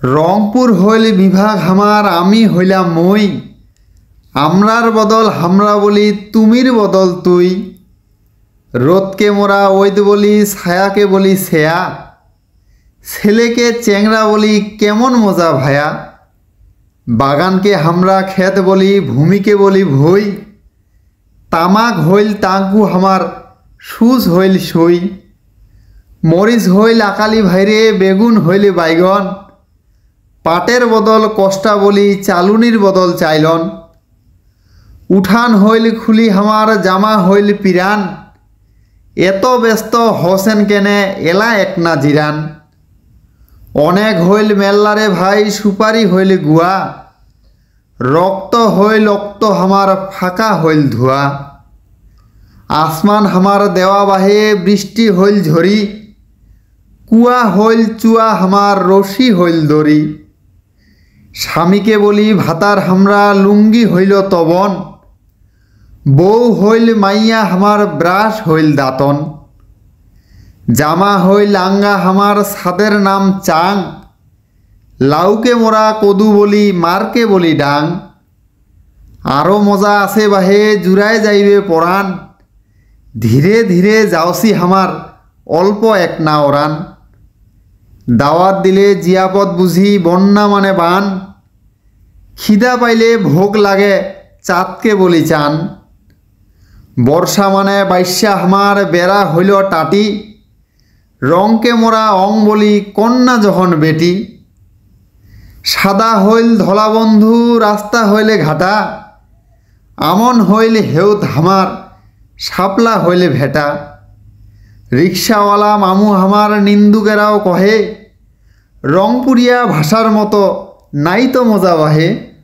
রংপুর হইল বিভাগ হামার, আমি হইলাম মই। আমরার বদল হামরা বলি, তুমির বদল তুই। রোদকে মোরা ওইদ বলি, ছায়াকে বলি ছেয়া। ছেলেকে চেংড়া বলি, কেমন মজা ভায়া। বাগানকে হামরা খেত বলি, ভূমিকে বলি ভুই। তামাক হইল তাঁকু হামার, সুজ হইল সই। মরিচ হইল আকালি ভাইরে, বেগুন হইলে বাইগন। পাটের বদল কষ্টা বলি, চালুনির বদল চাইলন। উঠান হইল খুলি হামার, জামা হইল পিরান। এত ব্যস্ত হসেন কেনে, এলা একনা জিরান। অনেক হইল মেল্লারে ভাই, সুপারি হইল গুয়া। রক্ত হইল অক্ত হামার, ফাঁকা হইল ধোয়া। আসমান হামার দেওয়া বাহে, বৃষ্টি হইল ঝরি। কুয়া হইল চুয়া হামার, রশি হইল দড়ি। স্বামীকে বলি ভাতার হামরা, লুঙ্গি হইল তবন। বউ হইল মাইয়া হামার, ব্রাশ হইল দাঁতন। জামা হইল আঙ্গা হামার, ছাদের নাম চাং। লাউকে মোরা কদু বলি, মারকে বলি ডাং। আরও মজা আছে বাহে, জুড়ায় যাইবে পরাণ। ধীরে ধীরে যাওসি হামার, অল্প এক না ওরান। দাওয়াত দিলে জিয়াপদ বুঝি, বন্যা মানে বান। খিদা পাইলে ভোগ লাগে, চাঁদকে বলি চান। বর্ষা মানে বাইশ্যা হামার, বেড়া হইল টাটি। রংকে মোরা অং বলি, কন্যা যখন বেটি। সাদা হইল ধলা বন্ধু, রাস্তা হইলে ঘাটা। আমন হইলে হেউত হামার, শাপলা হইলে ভেটা। রিক্সাওয়ালা মামু হামার, নিন্দুকেরাও কহে। রংপুরিয়া ভাষার মতো নাই তো মজা বাহে।